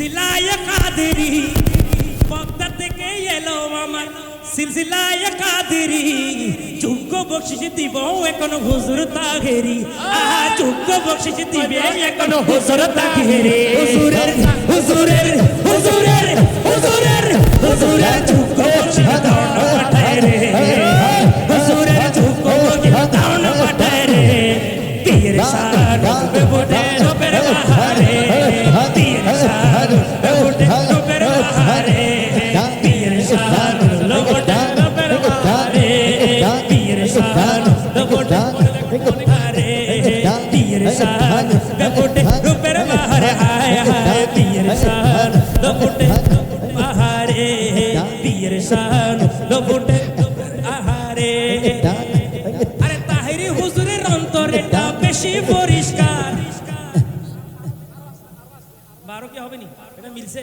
সিলসিলায়ে কাদেরি বক্তা থেকে এলো আমার সিলসিলায়ে কাদেরি যোগ্য বকশিশ দিব এখন হুজুর তাহেরি যোগ্য বকশিশ দিবে এখন হুজুর তাহেরি হুজুরের হুজুরের হুজুরের হুজুরের হুজুরের যোগ্য বকশিশ দাও না পাঠায় রে হুজুরের যোগ্য বকশিশ দাও না পাঠায় রে পীর সাহেব বেবুটে রবের বাহারে পীর সাহেব বেবুটে রবের বাহারে পীর সাহেব বেবুটে রবের বাহারে পীর সাহেব বেবুটে বাহারে পীর সাহেব বেবুটে রবের বাহারে হায় হায় পীর সাহেব বেবুটে বাহারে পীর সাহেব বেবুটে বাহারে আরে তাহেরি হুজুরের অন্তরেটা বেশি পরিষ্কার 12 কি হবে নি এটা মিলছে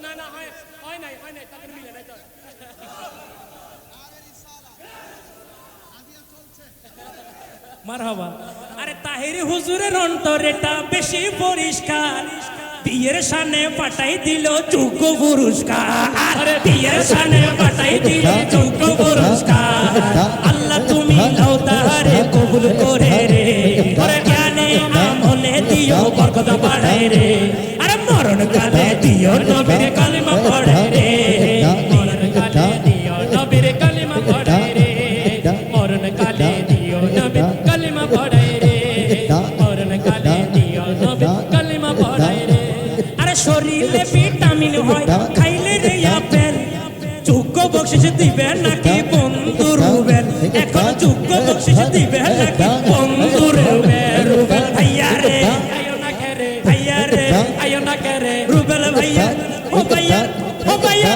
না না হয় নাই তাদের মিলে নাই তো মারহাবা আরে তাহেরি হুজুরের অন্তরেটা বেশি পরিষ্কার বিয়ের সামনে পাঠাই দিল যোগ্য পুরস্কার আরে বিয়ের সামনে পাঠাই দিল যোগ্য পুরস্কার আল্লাহ তুমি লাও তাহারে কবুল করে রে আরে জ্ঞানে আমলে দিও বরকত বাড়ায় রে আরে মরণ কালে দিও নবীর কালিমা পড়ে রে মরণ কালে দিও নবীর কালিমা পড়ে রে মরণ কালে দিও নবীর কালিমা পড়ে রে মরণ কালে দিও নবীর কালিমা পড়ে রে আরে শরীরে ভিটামিন হয় খাইলে রে আপেল যোগ্য বকশিশ দিবে নাকি বন্ধু রুবেল এখন যোগ্য বকশিশ দিবে নাকি বন্ধু রুবেল ভাইয়া রে আয়ো না করে ভাইয়া রে আয়ো না করে রুবেল ভাইয়া ও ভাইয়া ও ভাইয়া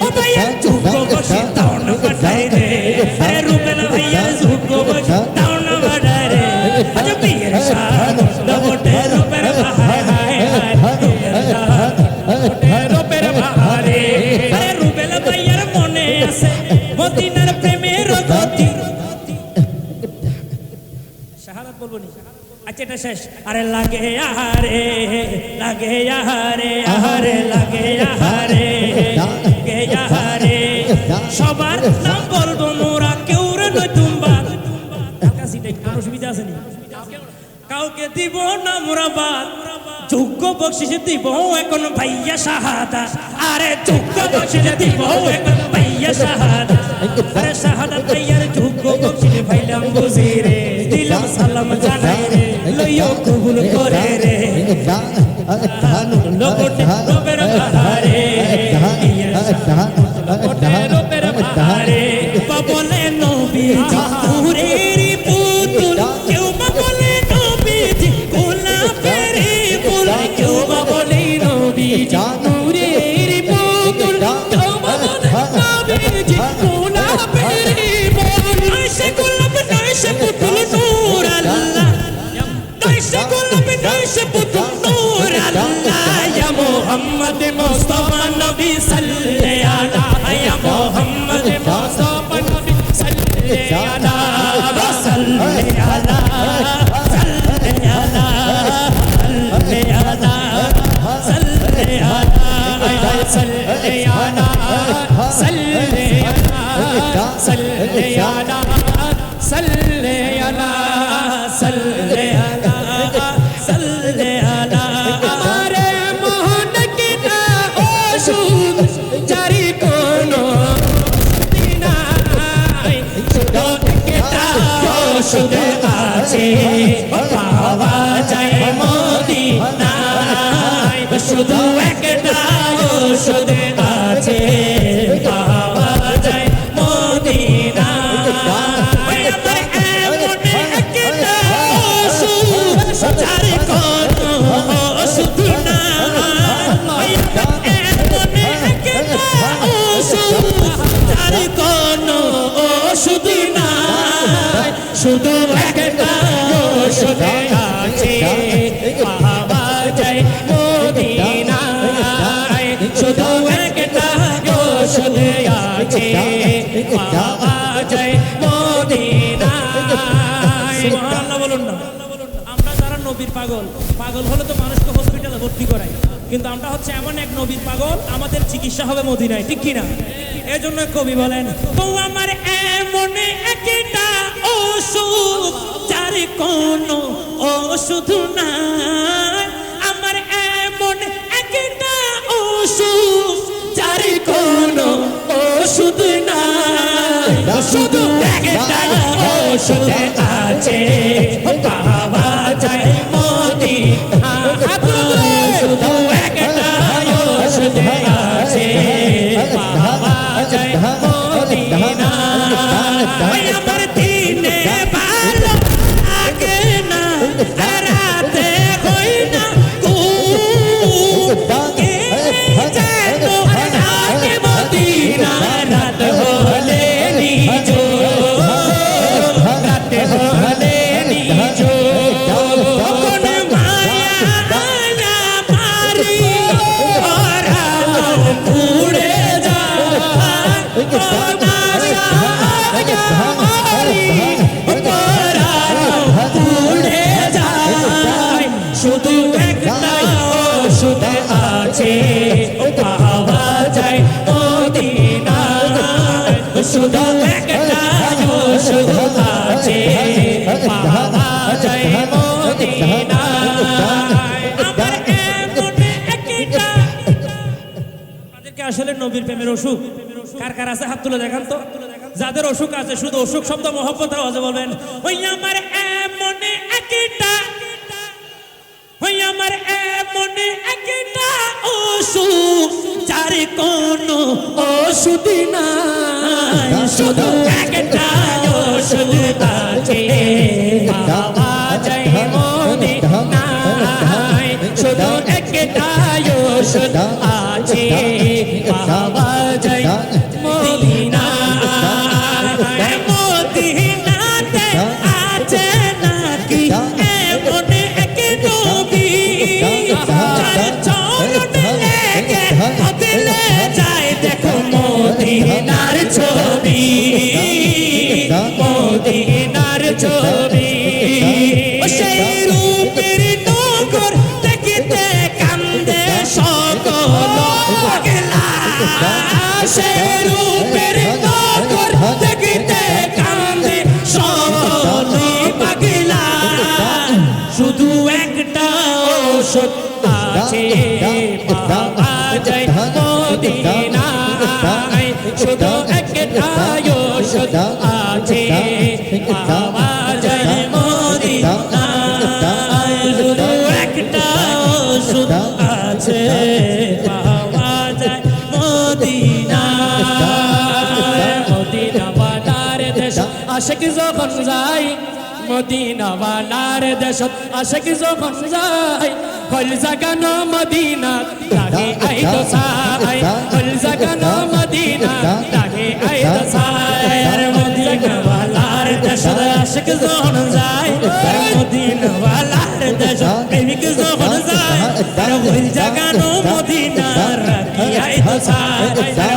ও ভাইয়া যোগ্য বকশিশ দাও না পাঠাই রে আরে রুবেল ভাইয়া যোগ্য বকশিশ দাও না পাঠাই রে আজ পীর সাহেব দবটে রুবেল বাহারে হায় হায় রুবেল বাহারে আরে রুবেল ভাইয়ার মনে আছে মদিনার প্রেমের গতি শাহাদাত বলবো নি আচ্ছা এটা শেষ আরে লাগে আহারে লাগে আহারে আহারে লাগে আহারে লাগে আহারে সবার নাম বলবো মোরা কেউ রে নতুন বাদ কাছে কোনো সুবিধা আছে নি কাউকে দিব না মোরা বাদ যোগ্য বকশিশ দিব এখন ভাইয়া শাহাদাত আরে যোগ্য বকশিশ দিব এখন ভাইয়া শাহাদাত আরে শাহাদাত ভাইয়ার যোগ্য বকশিশ ভাইলাম বুঝি রে দিলাম সালাম জানাই রে লইও কবুল করে রে লোকটে রবের বাহারে লোকটে রবের বাহারে বলে নবীজি নূরেরই পুতুল কেউ বলে নবীজি গোলাপের ফুল কেউ বলে নবীজি নূরেরই পুতুল কেউ বলে নবীজি গোলাপের ফুল নয়শে গোলাপ নয়শে পুতুল নূর আল্লাহ নয়শে গোলাপ নয়শে পুতুল নূর আল্লাহ ইয়া মুহাম্মদ মুস্তাফা নবী সাল্লাল্লাহু আলাইহি ইয়া মুহাম্মদ মুস্তাফা নবী সাল্লাল্লাহু আলাইহি শুধু আছে পাওয়া যায় মদিনায় শুধু একটা শুধু আছে পাওয়া যায় মদিনায় আমার এমন একটা যার কোনো শুধু না এমন একটা যার কোনো শুধু না শুধু একটা শুধু আছে পাওয়া যায় মদিনায় শুধু একটা শুধু আছে পাওয়া যায় মদিনায় সুবহানাল্লাহ বলুন না পাগল, পাগল হলে তো মানুষকে হসপিটালে ভর্তি করায়, কিন্তু আমরা হচ্ছে এমন এক নবীর পাগল, আমাদের চিকিৎসা হবে মদিনায়, ঠিক কিনা? এই জন্য কবি বলেন, ও আমার এমন একটা ওষুধ যার কোনো ওষুধ নাই, আমার এমন একটা ওষুধ যার কোনো ওষুধ নাই, শুধু একটা ওষুধ আছে পাওয়া যায় মদিনায়, শুধু একটা ওষুধ আছে পাওয়া যায় মদিনায়। আমার দিনে ভালো লাগে না, রাতে হই না কে যেন আগে মদিনা, রাত হলে নিজ, রাত হলে নিজ, কোন মায়া মারি ওরালো পুড়ে যায়, শুধু একটা ওষুধ আছে পাওয়া যায় মদিনায়, শুধু একটা ওষুধ আছে পাওয়া যায় মদিনায়। আমার এমন একটা, তাদেরকে আসলে নবীর প্রেমের অসুখ কার কার আছে হাত তুলে দেখান তো, যাদের অসুখ আছে, শুধু অসুখ শব্দ মহব্বতের আওয়াজে বলবেন, ওই আমার এমন একটা, ওই আমার এমন একটা অসুখ যার কোনো ওষুধ নাই, শুধু একটা ওষুধ আছে পাওয়া যায় মদিনায়, শুধু একটা ওষুধ আছে পাওয়া যায় মদিনায়। মদিনাতে আছে নাকি এমন এক নবী, যার চরণ লেগে বদলে যায় দেখো মদিনার ছবি, মদিনার ছবি। সেই রূপের নগর দেখিতে কান্দে সকল পাগলা, সেই রূপের নগর দেখিতে কান্দে সকল পাগলা, শুধু একটা ওষুধ আছে পাওয়া যায় মদিনায়, শুধু একটা ওষুধ আছে পাওয়া যায় মদিনায়, শুধু একটা ওষুধ আছে পাওয়া যায় মদিনায়। মদিনাওয়ালার দেশ আশিক যখন যায়, মদিনাওয়ালার দেশ আশিক যখন যায়, হল জাগানো মদিনা লাগে আইতো সাই, হল জাগানো মদিনা লাগে আইতো সাই। মদিনাওয়ালার দেশ আশিক যখন যায়, মদিনাওয়ালার দেশ প্রেমিক যখন যায়, হল জাগানো মদিনা লাগে আইতো সাই,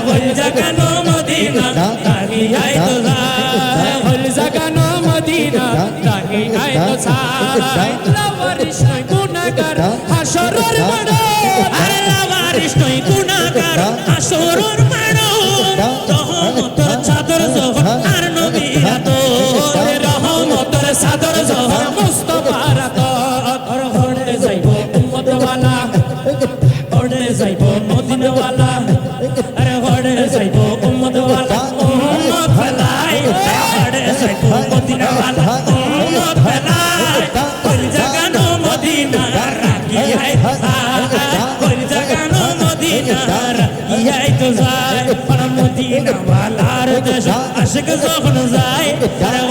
হল জাগানো মদিনা লাগে আইতো সাই, হল জাগানো মদিনা লাগে আইতো সাই। লাওয়ারিশ নয় গুনাহগার হাসরের মাঠে, আরে লাওয়ারিশ নয় গুনাহগার হাসরের মাঠে, রহমতের চাদর যখন আর নবীর আদর, রহমতের চাদর যখন মুস্তাফার আদর, হড়ে যাইব উম্মতওয়ালা, হড়ে যাইব মদিনাওয়ালা, আরে হড়ে যাইব উম্মতওয়ালা, উম্মত ফেলাই, হড়ে যাইব মদিনাওয়ালা, উম্মত ফেলাই, কোন জাগানো মদিনা রাখিয়াই কোন জাগানো মদিনা রাখিয়াই তো যায়, মদিনাওয়ালার দেশ আশিক যখন যায়,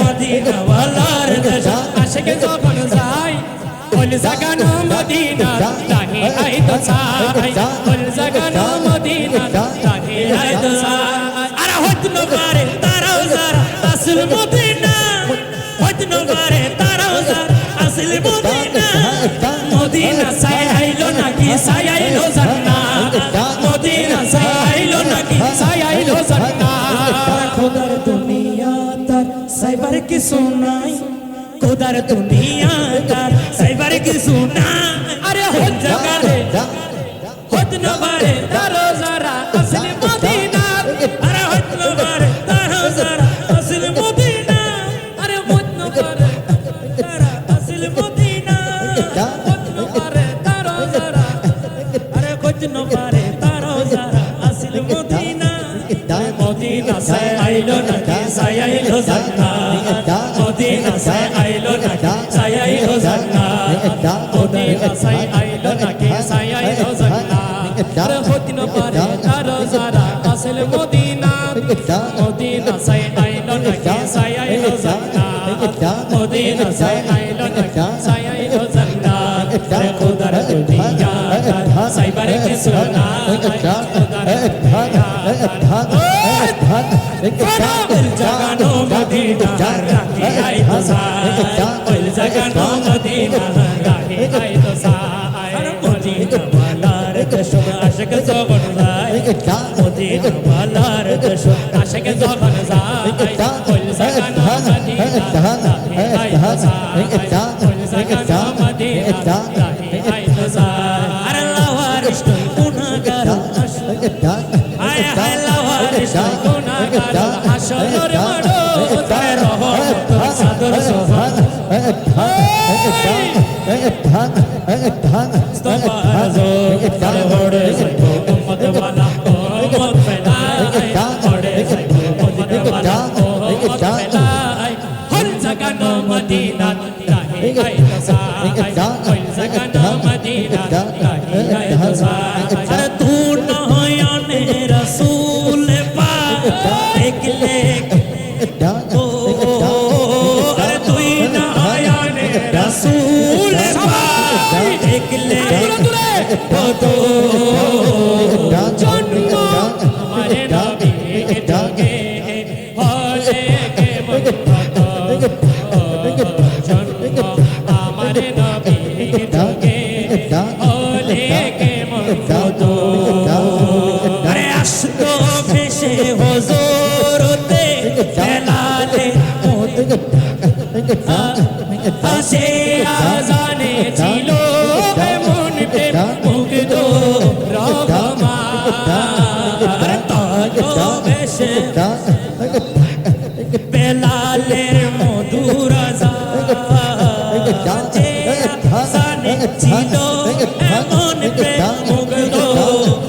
মদিনাওয়ালার দেশ আশিক যখন যায়, কোন জাগানো মদিনা রাখিয়াই তো যায়, কোন জাগানো মদিনা রাখিয়াই তো যায়। আর হইতে না পারে তারাও যারা আসল মদিনা, হইতে না পারে তারাও যারা আসল মদিনা, মদিনা সাইলো নাকি সাইলো জান্নাত, মদিনা সাইলো নাকি সাইলো জান্নাত। খোদার দুনিয়া তার সাইবার কিছু নাই, খোদার দুনিয়া কার সাইবার কিছু না আরে হজ জাগারে হজ নবারে দারো যারা আসলে মদিনা আরে হজ নবারে দারো যারা আসলে মদিনা আরে হজ নবারে যারা আসলে মদিনা হজ নবারে দারো যারা আরে হজ নবারে দারো যারা আসলে মদিনা মদিনা সে আইলো নাকি সায়াইলো জান্নাত মদিনা সে আইলো নাকি সায়াইলো জান্নাত মদিনা সে আইলো নাকি সায়াইলো জান্নাত আরে হদিন পারে তারো যারা আসল মদিনা মদিনা সে আইলো নাকি সায়াইলো জান্নাত মদিনা সে আইলো নাকি সায়াইলো জান্নাত আরে খোদার দুনিয়া সাইবার কিছু না জাগানো মদিনা রাখি আই তো সাই জাগানো মদিনা রাখি আই তো সাই মদিনা বালার কসম আশক জবন যায় মদিনা বালার কসম আশক জবন যায় জাগানো মদিনা রাখি আই তো সাই জাগানো মদিনা রাখি আই তো সাই আরে লাওয়ারিশ তুই গুনাহগার আয় হায় লাওয়ারিশ গুনাহগার হাসরের মাঠে তার রহমত সাদর সোহান ইস্তফাজো তার বড়ে সইবো উম্মত ওয়ালা উম্মত ফেলাই বড়ে সইবো উম্মত ওয়ালা উম্মত ফেলাই হল জাগানো মদিনা রাহি আই তসাই হল জাগানো মদিনা রাহি আই তসাই আরে তু নয়নে রাসূল পাক দেখলে আরে তুই নয়নে রাসূল পাক দেখলে তো জন্ম আমারে নবী কে হলে কে মত জন্ম আমারে নবী কে হলে কে মত আরে আসতো ভেসে হুজুরতে বেলালে আসে আজানে ছিল এমন প্রেম মুগ্ধ রহমা আরে তো ভেসে বেলালের মধুর আজানে আজানে ছিল এমন প্রেম মুগ্ধ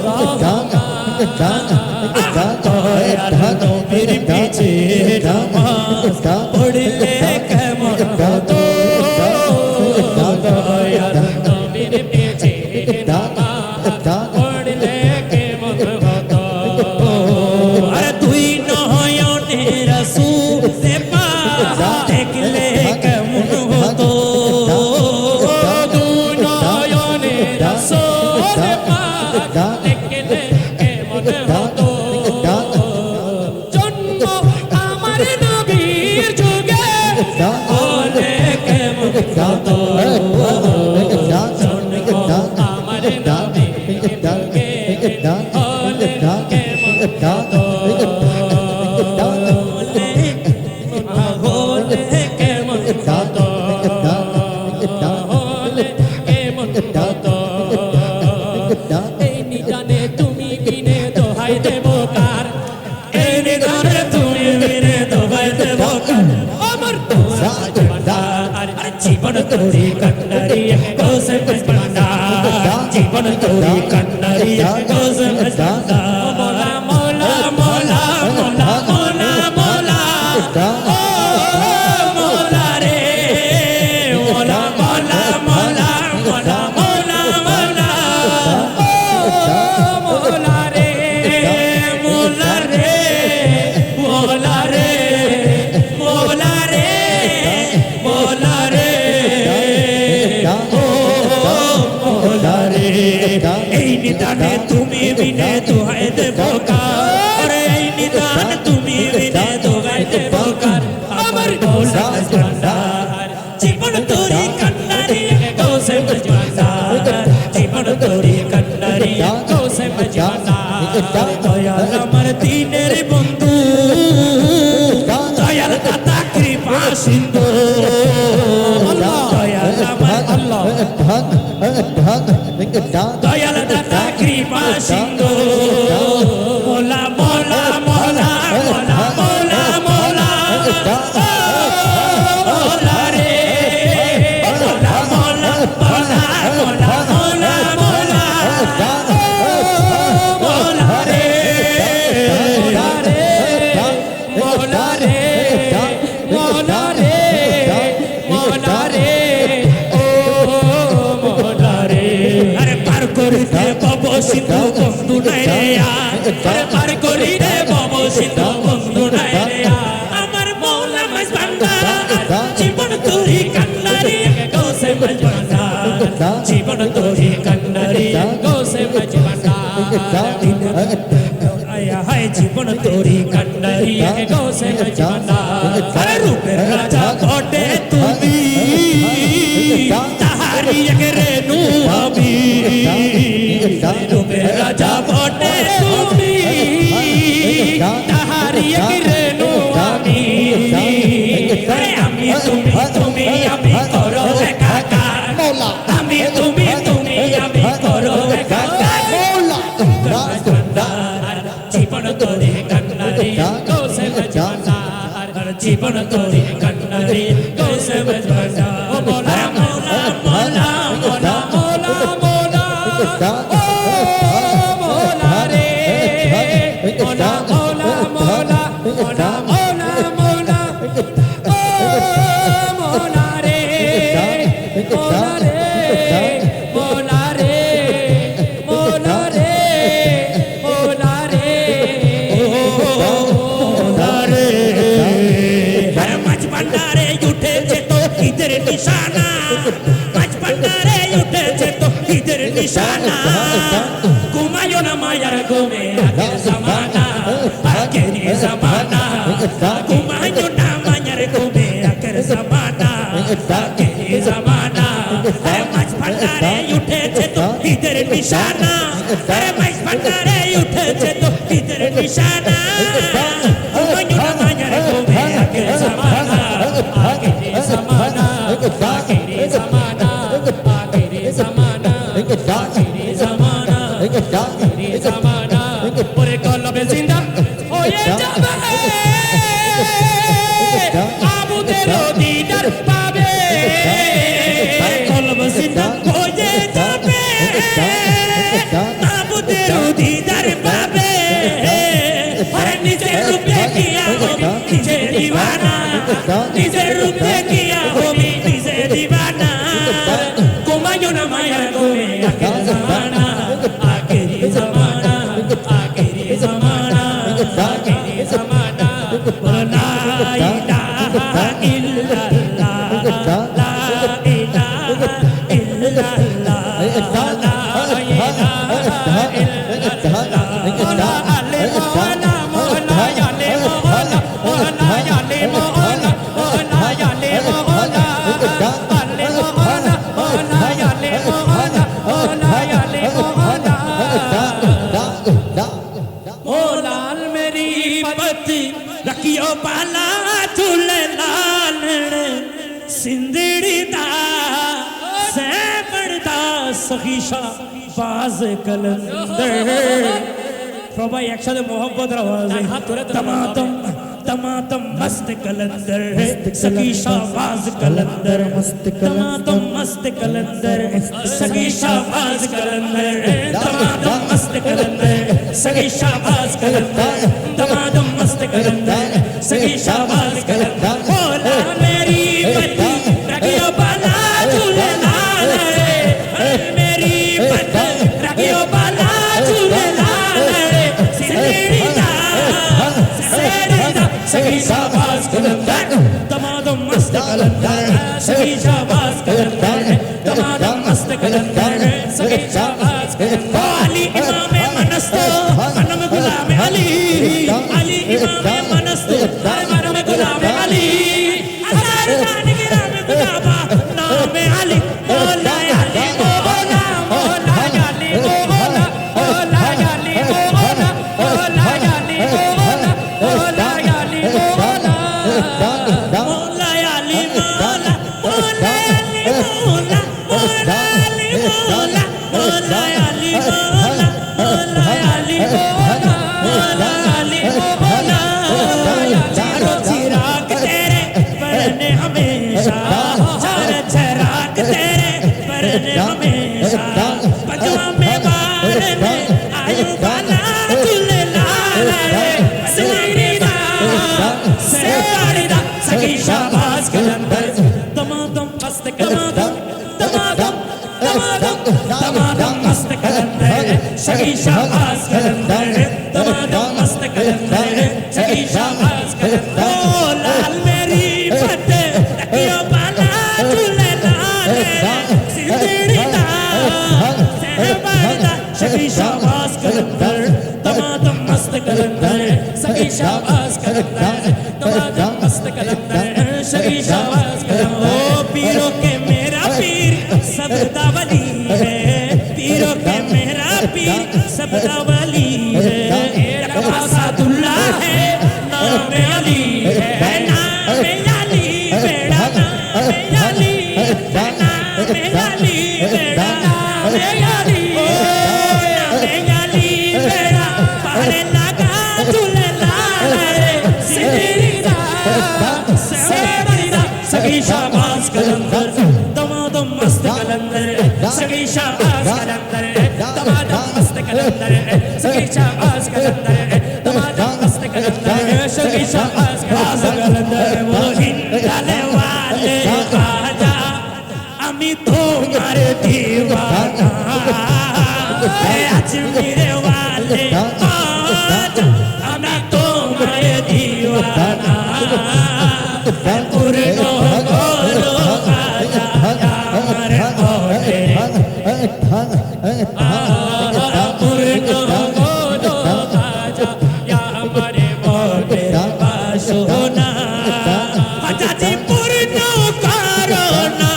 রহমা নবীর পিছে নামাজ পড়লে কেমন হতো নবীর পিছে নামাজ পড়লে কেমন হতো আরে তুই নয়নে রাসূল পাক দেখলে কেমন হতো তুই নয়নে রাসূল পাক দেখলে কেমন হতো জন্ম আমার নবীর যুগে হলে কেমন হতো জন্ম আমার নবীর যুগে হলে কেমন হতো হলে কেমন হতো হলে কেমন হতো এই নিদানে তুমি কিনে দোহাই দেবো কার এই নিদানে তুমি কিনে দোহাই দেবো কার আমার তোরা আর জীবন তোরি কন্ডারি কোসে বসপন্ডা জীবন তোরি কন্ডারি কোসে বসপন্ডা মোলা মোলা মোলা মোলা মোলা মোলা ও মোলা রে মোলা মোলা মোলা মোলা মোলা মোলা মোলা রে মোলা রে মোলা রে মোলা রে মোলা রে ও মোলা রে এই নিদানে তুমি বিনে দোহাই দেবো কার এই নিদান তুমি বিনে দোহাই দেবো কার আমার মোলা ভান্ডার জীবন তোরি কন্ডারি কোসে মজমাদার জীবন তোরি কন্ডারি কোসে মজমাদার দয়াল আমার দিনের বন্ধু দয়াল দাতা কৃপা সিন্ধু দয়াল দাতা কৃপা সিন্ধু মোলা মোলা মোলা মোলা মোলা মোলা মোলা রে মোলা মোলা মোলা মোলা মোলা মোলা মোলা রে মোলা রে মোলা রে মোলা রে মোলা রে ও মোলা রে আরে পার করিতে পাব সিন্ধু বন্ধু নাই রে আরে পার করিতে পাব সিন্ধু বন্ধু নাই রে আমার মৌলা মাঝ বান্দা জীবন তোরি কান্নারি গোসে মাঝ বান্দা জীবন তোরি কান্নারি গোসে মাঝ বান্দা আয়া হায় জীবন তোরি কান্নারি গোসে মাঝ বান্দা আরে রূপের রাজা বটে তুমি তাহারি রেণু আমি রূপের রাজা বটে তুমি তাহারি রেণু আমি আরে আমি তুমি তুমি আমি করো একাকার আমি তুমি তুমি আমি করো একাকার জীবন তোরে কান্নারি গোসে মজবানার জীবন তোরে কান্নারি গোসে মজবানার মোলা মোলা মোলা মোলা মোলা মোলা ও মোলা রে মোলা মোলা মোলা মোলা মোলা মোলা ও মোলা রে মোলা রে মোলা রে মোলা রে মোলা রে মোলা রে হর মাঝ ভান্ডারে উঠেছে তো ঈদের নিশানা মাঝ ভান্ডারে উঠেছে তো ঈদের নিশানা ঘুমায়ো না মায়ার ঘুমে আগের জামানা আগের জামানা ঘুমায়ো না মায়ার ঘুমে আগের জামানা আগের জামানা মাঝ ভান্ডারে উঠেছে তো ঈদের নিশানা মাঝ ভান্ডারে উঠেছে তো ঈদের নিশানা ঘুমায়ো না মায়ার ঘুমে আগের জামানা আগের জামানা আগের জামানা আগের জামানা আগের জামানা আগের জামানা পরে কলবে জিন্দা হয়ে যাবে আবুদের দিদার পাবে কলবে জিন্দা হয়ে যাবে আবুদের দিদার পাবে আরে নিজের রূপ দেখিয়া আমি নিজে দিওয়ানা নিজের রূপ দেখিয়া আমি নিজে দিওয়ানা ঘুমায়ো না মায়ার ঘুমে আগের জামানা আগের জামানা আগের জামানা আগের জামানা লা ইলাহা ইল্লাল্লাহ লা ইলাহা ইল্লাল্লাহ লা ইলাহা ইল্লাল্লাহ মোলা আলে মোলা মোলা আলে মোলা মোলা আলে মোলা মোলা আলে মোলা আলে মোলা মোলা আলে মোলা মোলা আলে মোলা मोलाल मेरी पति रखियो बाला झूले लाल सिंदड़ी दा से बड़दा सखीशा बाज कलंदर सबाई একসাথে मोहब्बत आवाज़ तमातम तमातम मस्त कलंदर सखी शाहबाज कलंदर मस्त तमातम मस्त कलंदर सखी शाहबाज कलंदर तमातम मस्त कलंदर सखी शाहबाज कलंदर तमातम मस्त कलंदर सखी शाहबाज कलंदर बोला मेरी पति रखियो बाला झूले लाल रे मेरी पति रखियो बाला झूले लाल रे सिंदड़ी दा सखी शाहबाज कलंदर तमातम मस्त कलंदर सखी शाहबाज कलंदर तमातम मस्त कलंदर सखी शाहबाज कलंदर अली इमाम मनस्तो मनम गुलाम अली अली इमाम मनस्तो मनम गुलाम अली हजार खान गिराम गुलाबा नाम अली मौला अली मौला मौला अली मौला मौला अली मौला मौला अली मौला मौला अली मौला मौला अली मौला मौला अली मौला दमादम दमादम दमादम दमादम मस्त कलंदर सगी शाबाश कलंदर दमादम मस्त कलंदर सगी शाबाश कलंदर ओ लाल मेरी फटे रखियो बाला झूले लाल सिंदड़ी दा सहबादा सगी शाबाश कलंदर दमादम मस्त कलंदर सगी शाबाश कलंदर दमादम मस्त कलंदर सगी शाबाश कलंदर ओ पीरों के मेरा पीर सबदा वली है पीरों के मेरा पीर सबदा वली है असादुल्लाह है नाम अली है नाम अली बेड़ा नाम अली नाम अली बेड़ा नाम अली नाम अली बेड़ा पारे लगा झूले लाल सिंदड़ी दा सगी शाबाश कलंदर दमादम मस्त कलंदर सगी शाबाश कलंदर दमादम मस्त कलंदर सगी शाबाश कलंदर दमादम मस्त कलंदर सगी शाबाश कलंदर वो हिंदाले वाले आजा अमी तुम्हार दीवाना अजमेर वाले आजा अमी तुम्हार दीवाना पुरनो गोरो आजा यार मोटे पुरनो गोरो आजा यार मोटे बासोना आजा जी पुरनो करोना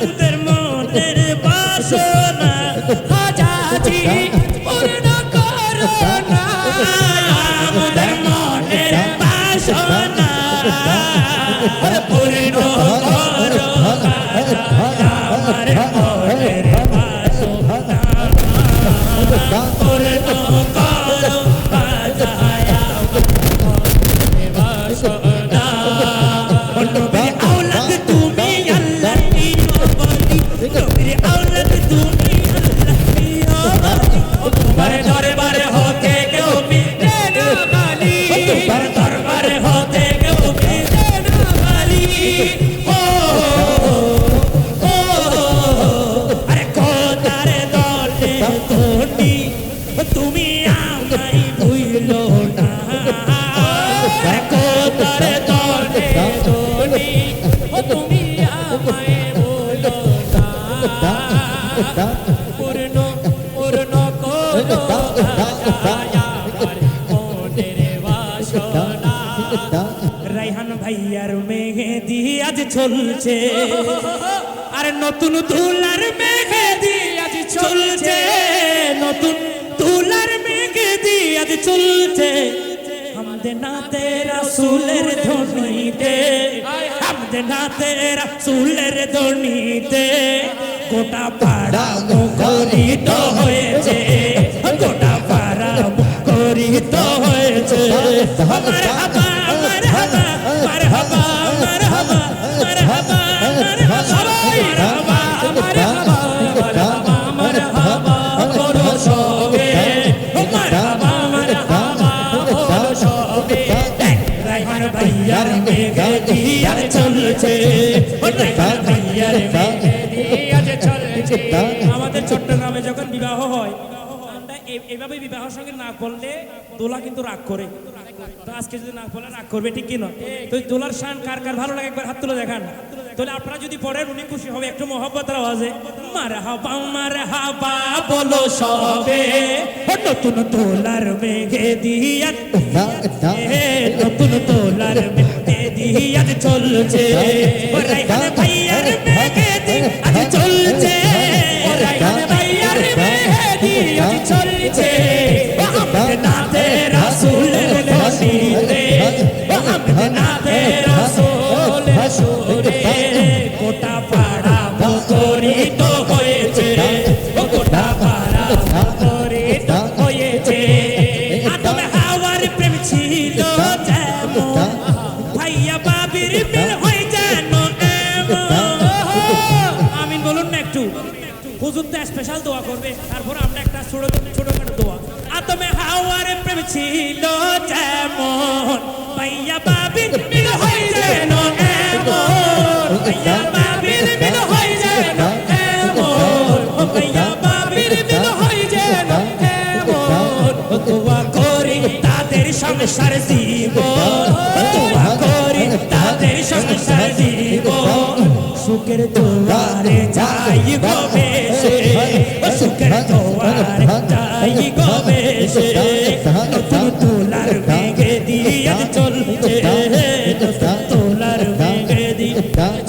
उधर मोटे बासोना आजा जी पुरनो करोना उधर मोटे बासोना पुरनो करो हमारे मोरे बासोना पुरनो करो आजाया मोरे बासोना नबी औलाद तुमी अल्लाह की बली नबी औलाद तुमी अल्लाह की बली तुम्हारे दरबार होते क्यों मिले ना गाली तुम्हारे दरबार होते क्यों मिले ना गाली हो अरे कोतारे दौले तोड़ी তুমি আমায় ভুলো না কোতারে দলে দলি তুমি আমায় ভুলো না পূর্ণ পূর্ণ করো আজায়া মনের বাসনা রাইহান ভাইয়ার মেহেদি আজ চলছে আর নতুন দুলার মেহেদি আজ চলছে নতুন দুলার মেহেদি আজ চলছে हमदे नाते रसूलेर ध्वनिते हमदे नाते रसूलेर ध्वनिते गोटा पाड़ा मुखरित হয়েছে গোটা পাড়া মুখরিত হয়েছে মারহাবা মারহাবা মারহাবা মারহাবা মারহাবা মারহাবা সবাই মারহাবা মারহাবা মারহাবা মারহাবা করো সবে মারহাবা মারহাবা করো সবে রাইহান ভাইয়ার মেঘে আর চলছে রাইহান ভাইয়ার মেঘে আজ চলছে আমাদের চট্টগ্রামে যখন বিবাহ হয় আমরা এইভাবে বিবাহ সঙ্গে না করলে দোলা কিন্তু রাগ করে তো আজকে যদি না বলে রাগ করবে ঠিক কি না তো দোলার শান কার কার ভালো লাগে একবার হাত তুলে দেখান তাহলে আপনারা যদি পড়েন উনি খুশি হবে একটু মহব্বতের আওয়াজে মারহাবা বলো সবে নতুন দোলার মেঘে দিয়া নতুন দোলার মেঘে দিয়া চলছে রাইহান ভাইয়ার মেঘে দিয়া চলছে রাইহান ভাইয়ার মেঘে দিয়া চলছে আমদ নাতে রাসূলের ধ্বনিতে আমদ নাতে রাসূলের সুরে গোটা পাড়া মুখরিত হয়েছে গোটা পাড়া মুখরিত হয়েছে আদম হাওয়ার প্রেম ছিল যেমন ভাইয়া বাবির মিল হয় যেন এমন আমিন বলুন না একটু হুজুর তো স্পেশাল দোয়া করবে তারপর আমরা একটা ছোটখাটো দোয়া আদমে হাওয়ার প্রেম ছিল যেমন ভাইয়া বাবির মিল হয় যেন এমন ভাইয়া বাবির সংসার জীবন, দোয়া করি তাদের সংসার জীবন। সুখের দুয়ারে যাই গো বেশে, সুখের দুয়ারে যাই গো বেশে, নতুন তোলার ভেঙে দিয়ে চলছে, নতুন তোলার ভেঙে দিয়ে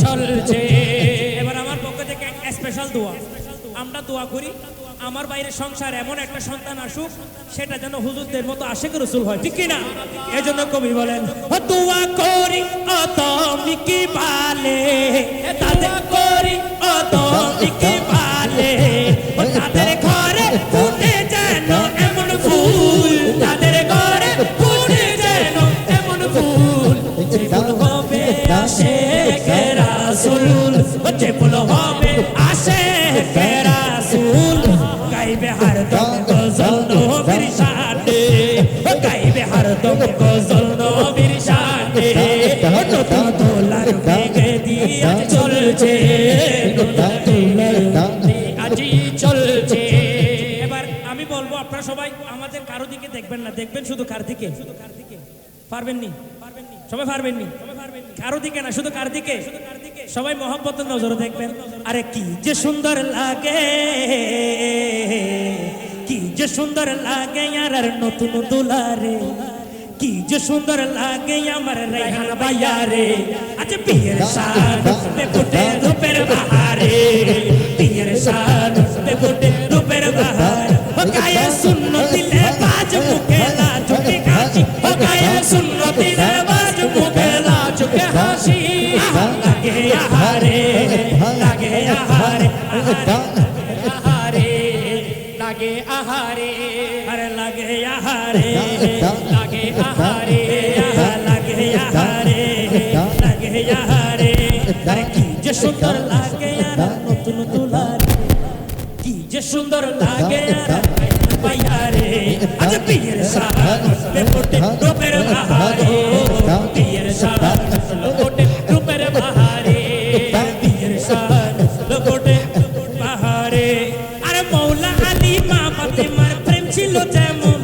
চলছে। এবার আমার পক্ষ থেকে স্পেশাল দোয়া, আমরা দোয়া করি আমার বাইরে সংসার এমন একটা সন্তান আসুক সেটা যেন হুজুরদের মতো আশিক রাসূল হয়, ঠিক কি না? এজন্য কবি বলেন দোয়া করি ও তুমি কি পালে, তাদের করি ও তুমি কি পালে, তাদের ঘরে ফুটে যেন এমন ফুল, তাদের ঘরে ফুটে যেন এমন ফুল, যে ফুল হবে আশিক রাসূল, যে ফুল হবে আশিক রাসূল। গাইবে হরদম গজল নবীর শানে, গাইবে হরদম গজল নবীর শানে, নতুন তোলার ভেঙে দিয়ে চলছে, নতুন তোলার আজি চলছে। এবার আমি বলবো আপনারা সবাই আমাদের কারো দিকে দেখবেন না, দেখবেন শুধু কার দিকে? পারবেন নি? সবাই পারবেন নি? কারো দিকে না, শুধু কার দিকে? সবাই মহব্বতের নজরে দেখবেন। আরে কি যে সুন্দর লাগে, কি যে সুন্দর লাগে আর নতুন দুলারে, কি যে সুন্দর লাগে আমার রায়হান ভাইয়ারে। আচ্ছা বিয়ের শান ফুটে রূপের বাহারে, বিয়ের শান ফুটে রূপের বাহার, গায়ে সুন্নতি লেবাজ মুখে লাজুকে হাসি, গায়ে সুন্নতি লেবাজ মুখে লাজুকে হাসি, লাগে আহারে, লাগে আহারে, আহারে লাগে আহারে, আরে লাগে আহারে, লাগে আহারে, লাগে আহারে, লাগে আহারে। আরে কি যে সুন্দর লাগে আর নতুন দুলারে, কি যে সুন্দর লাগে আর ভাইয়ারে। আজ বিয়ের শান ফুটে রূপের বাহারে, বিয়ের শান ফুটে রূপের বাহারে, বিয়ের শান ফুটে বাহারে। আরে মৌলা আলী মা ফাতেমার প্রেম ছিল যেমন,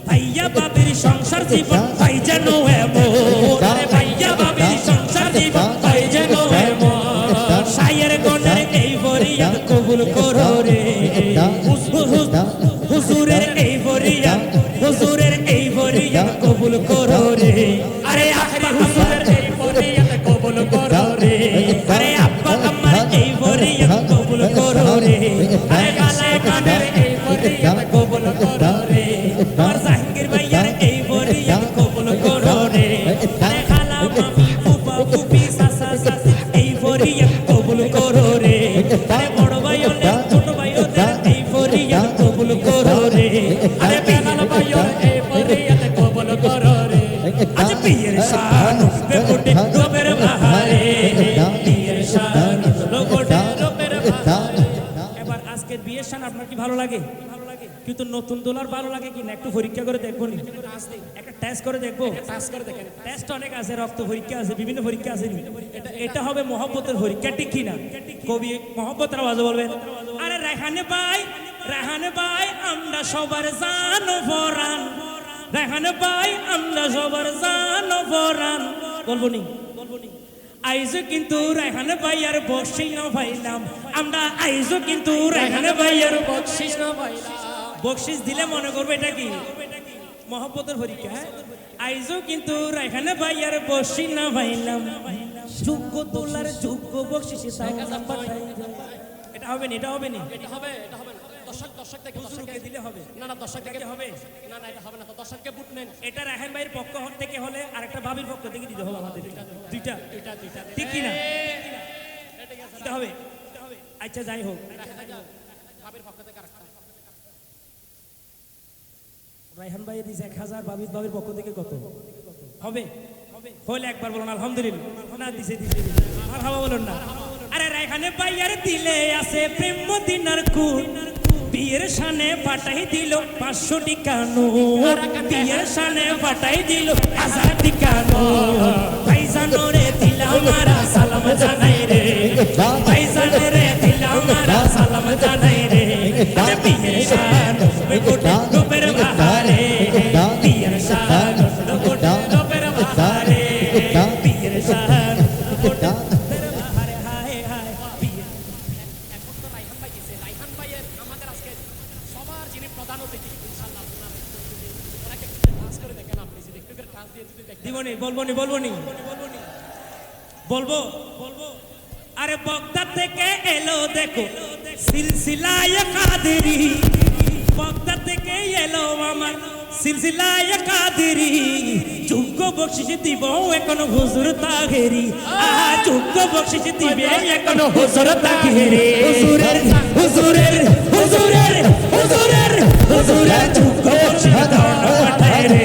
ভাইয়া বাবির সংসার জীবন ভাই যেন এমন, আরে ভাইয়া বাবির সংসার জীবন ভাই যেন এমন। শায়ের গনের এই বরিয়াত কবুল করো রে, হুজুরের এই বরিয়াত, হুজুরের এই বরিয়াত কবুল করো রে। আরে আখরি হুজুরের এই বরিয়াত কবুল করো রে, আরে আব্বা আমার এই বরিয়াত কবুল করো রে, আরে গালায় কানের এই বরিয়াত কবুল করো রে, আর জাহাঙ্গীর ভাইয়ার এই বরিয়াত কবুল করো রে, আরে খালা মামি ফুফা ফুফি সাসা সাসি এই বরিয়াত কবুল করো রে, আরে বড় ভাই ওদের ছোট ভাই ওদের এই বরিয়াত কবুল করো রে, আরে বেলাল ভাইয়ার এই বরিয়াত কবুল করো রে। আজ বিয়ের শান ফুটে রূপের বাহারে, বিয়ের শান ফুটে রূপের বাহারে। এবার আজকের বিয়ের শান আপনার কি ভালো লাগে? কিন্তু নতুন দোলার ভালো লাগে কিনা একটু পরীক্ষা করে দেখবো নি, একটা টেস্ট করে দেখবো। টেস্ট অনেক আছে, রক্ত পরীক্ষা আছে, বিভিন্ন পরীক্ষা আছে। এটা হবে মহব্বতের পরীক্ষা, ঠিক কিনা? কবি মহব্বতের আওয়াজে বলবেন আরে রায়হানে ভাই, রায়হানে ভাই আমরা সবার জানো পরাণ, রায়হানে ভাই আমরা সবার জানো পরাণ। বলবো নি? আইজো কিন্তু রায়হানে ভাইয়ার বকশিস না পাইলাম আমরা, আইজো কিন্তু রায়হানে ভাইয়ার বকশিস না পাইলাম। বকশিস দিলে মনে করবে এটা কি মহব্বতের পরীক্ষা। আইজো কিন্তু রায়হানে ভাইয়ার বকশিস না পাইলাম, যোগ্য তোলার যোগ্য বকশিস এটা হবে না, এটা হবে না, এটা হবে, এটা হবে না। দর্শক থেকে হুজুরকে দিলে হবে না, না দর্শক থেকে হবে না, না এটা হবে না। তো দর্শককে বুট নেন, এটা রায়হান ভাইয়ের পক্ষ থেকে হলে আরেকটা ভাবির পক্ষ থেকে দিতে হবে আমাদের, দুইটা ঠিক কি না? এটা হবে। আচ্ছা যাই হোক, ভাবির পক্ষ থেকে আরেকটা রায়হান ভাই দিছে 1000, ভাবির পক্ষ থেকে কত হবে? হলে একবার বলুন আলহামদুলিল্লাহ। না দিছে মারহাবা বলুন না। আরে রায়হানে ভাইয়ার দিলে আছে প্রেম মদিনার কুল, বিয়ের শানে পাঠাই দিল 500 টাকা নোট, বিয়ের শানে পাঠাই দিল 1000 টাকা নোট। ভাইজানো রে দিলাম মারা সালাম জানাই রে, ভাইজানো রে দিলাম মারা সালাম জানাই রে। আরে বিয়ের শান ফুটে রূপের বাহারে, বিয়ের শান বলবো আরে বগদাদ থেকে এলো দেখো সিলসিলায়ে কাদেরি বগদাদ থেকে এলো আমার সিলসিলায়ে কাদেরি যোগ্য বকশিশ দিব এখন হুজুর তাহেরি যোগ্য বকশিশ দিবে এখন হুজুর তাহেরি হুজুরের যোগ্য বকশিশ দাও না পাঠায় রে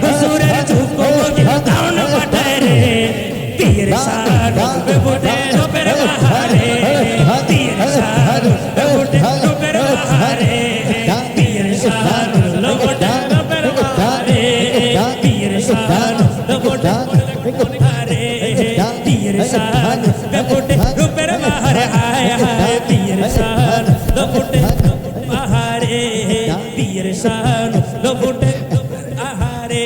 হুজুরের যোগ্য বকশিশ দাও না পাঠায় রে পীর সাহেব বেবুটে রবের বাহারে পীর সাহেব বেবুটে রবের বাহারে পীর সাহেব বেবুটে রবের বাহারে পীর সাহেব বেবুটে বাহারে পীর সাহেব বেবুটে রবের বাহারে হায় হায় পীর সাহেব বেবুটে বাহারে পীর সাহেব বেবুটে বাহারে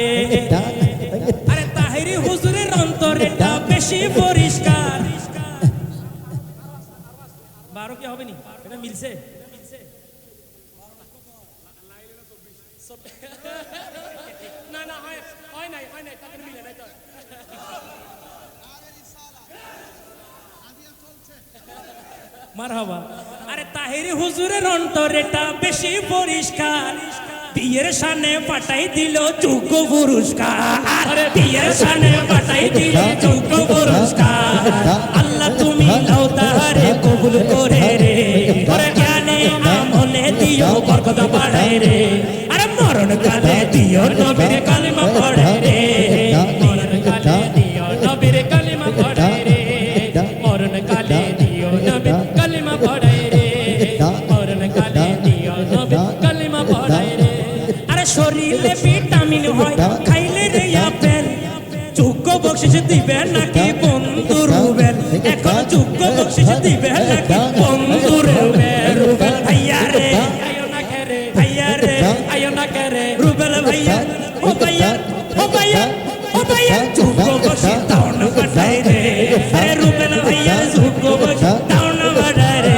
আরে তাহেরি হুজুরের অন্তরেটা বেশি পরিষ্কার 12 কি হবে নি এটা মিলছে না হয় নাই তাকে মিলে নাই তো মারহাবা আরে তাহেরি হুজুরের অন্তরেটা বেশি পরিষ্কার বিয়ের সামনে পাঠাই দিল যোগ্য পুরস্কার বিয়ের সামনে পাঠাই দিল যোগ্য পুরস্কার আল্লাহ তুমি নাও তাহারে কবুল করে রে করে জ্ঞানে আমলে দিও বরকত বাড়ায় রে আরে মরণ কালে দিও নবীর কালিমা পড়ে রে মরণ কালে দিও নবীর কালিমা পড়ে রে মরণ কালে দিও নবীর কালিমা পড়ে রে মরণ কালে দিও নবীর কালিমা পড়ে রে আরে শরীরে ভিটামিন হয় খাইলে রে আপেল যোগ্য বকশিশ দিবে নাকি বন্ধু রুবেল এখন যোগ্য বকশিশ দিবে নাকি বন্ধু রুবেল ভাইয়া রে আয়ো না করে রুবেল ভাইয়া ও ভাইয়া যোগ্য বকশিশ দাও না বাড়াই রে আরে রুবেল ভাইয়া যোগ্য বকশিশ দাও না বাড়াই রে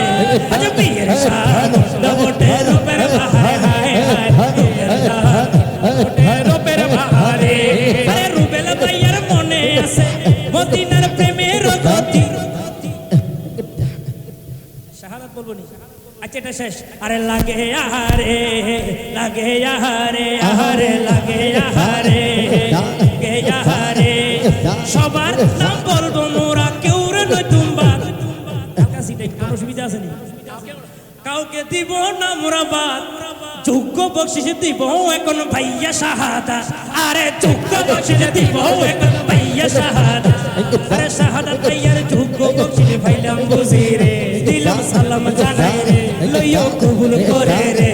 আজ পীর সাহেব দবটে রুবেল বাহারে হায় হায় রুবেল বাহারে আরে রুবেল ভাইয়ার মনে আছে মদিনার প্রেমের গতি শাহাদাত বলবো নি আচ্ছা এটা শেষ আরে লাগে আহারে সবার নাম বলবো মোরা কেউ রে নয় তুমবার কাশিটা কোনো সুবিধা আছে নি কাউকে দিব না মোরা বাদ যোগ্য বকশিশ দিব এখন ভাইয়া শাহাদাত আরে যোগ্য বকশিশ দিব এখন ভাইয়া শাহাদাত আরে শাহাদাত ভাইয়ার যোগ্য বকশিশ ভাইলাম বুঝি রে দিলাম সালাম জানাই রে লইও কবুল করে রে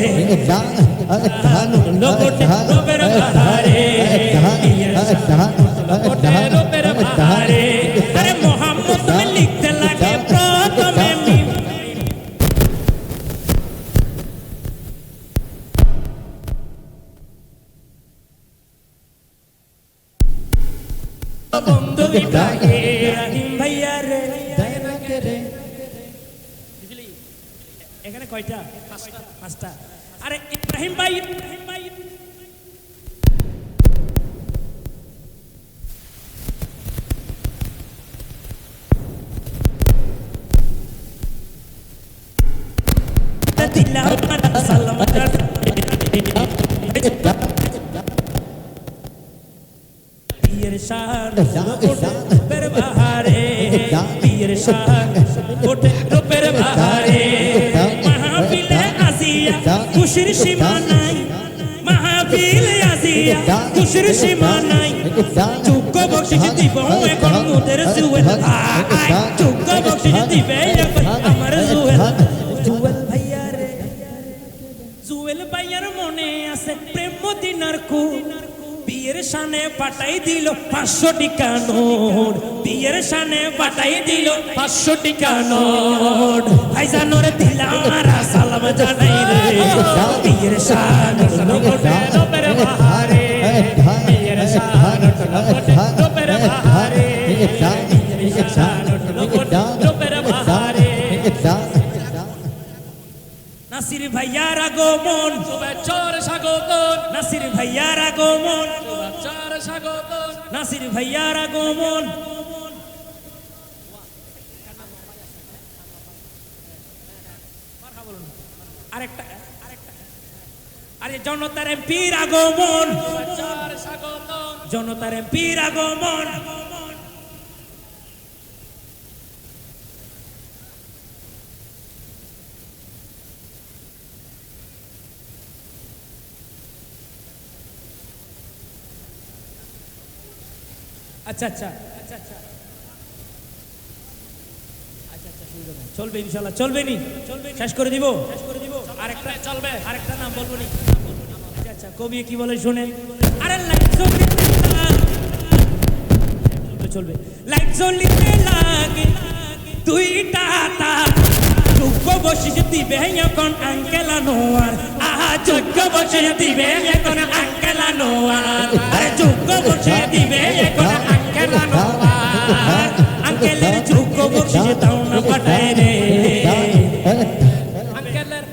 লোকটে রবের বাহারে লোকটে রবের বাহারে আরে মোহাম্মদ তুমি লিখতে লাগে প্রথমে মিম বন্ধু ইব্রাহিম ভাইয়া রে এখানে কয়টা পাঁচটা আরে ইব্রাহিম ভাই দিলাম সালাম পীর শাহ রূপের বাহারে পীর শাহ রূপের বাহারে মাহফিলে আসিয়া খুশির সীমা নাই মাহফিলে আসিয়া খুশির সীমা নাই যোগ্য বকশিশ দিব এখন মুদের জুয়েল যোগ্য বকশিশ দিবে এখন আমার জুয়েল ভাইয়া রে জুয়েল ভাইয়ার মনে আছে প্রেম মদিনার কু বিয়ের সানে পাঠাই দিল 500 টাকা নোট বিয়ের সানে পাঠাই দিল 500 টাকা নোট ভাইজানোর দিলাম আর সালাম জানাই রে বিয়ের সানে লোকটে রবের বাহারে বিয়ের সানে লোকটে রবের বাহারে বিয়ের সানে লোকটে রবের বাহারে নাসির ভাইয়ার আগমন শুভেচ্ছার স্বাগতম নাসির ভাইয়ার আগমন শুভেচ্ছার স্বাগতম নাসির ভাইয়ার আগমন। আরেকটা আরে জনতার এমপির আগমন, জনতার এমপির আগমন। আচ্ছা আচ্ছা আচ্ছা আচ্ছা চলবে ইনশাল্লাহ, চলবে নি, শেষ করে দিব, আরেকটা চলবে, আরেকটা নাম বলবো নি। আচ্ছা আচ্ছা কবি কি বলে শুনেন। আরে লাইট জ্বলিতে চলবে, লাইট জ্বলিতে লাগে দুইটা তার, যোগ্য বসে দিবে এখন আঙ্কেল আনোয়ার। আহা যোগ্য বসে দিবে এখন আঙ্কেল আনোয়ার, আরে যোগ্য বসে দিবে এখন আঙ্কেল আনোয়ার। আঙ্কেলের যোগ্য বসে দাও না পাঠায় রে। আঙ্কেলের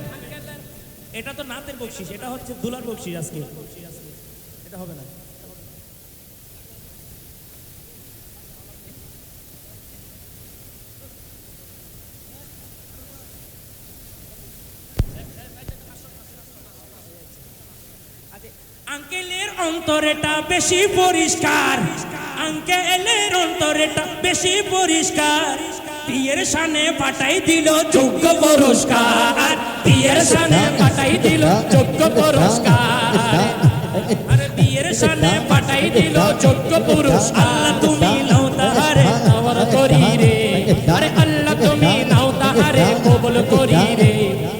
এটা তো নাতের বকশিস, এটা হচ্ছে দুলার বকশিস। আজকে এটা হবে না। আঙ্কেলের অন্তরেটা বেশি পরিষ্কার, আঙ্কেলের অন্তরেটা বেশি পরিষ্কার। বিয়ের সানে পাঠাই দিল যোগ্য পুরস্কার, বিয়ের সানে পাঠাই দিল যোগ্য পুরস্কার। আরে বিয়ের সানে পাঠাই দিল যোগ্য পুরস্কার। আল্লাহ তুমি নাও তাহারে কবুল করি রে, আরে আল্লাহ তুমি নাও তাহারে কবুল করি রে।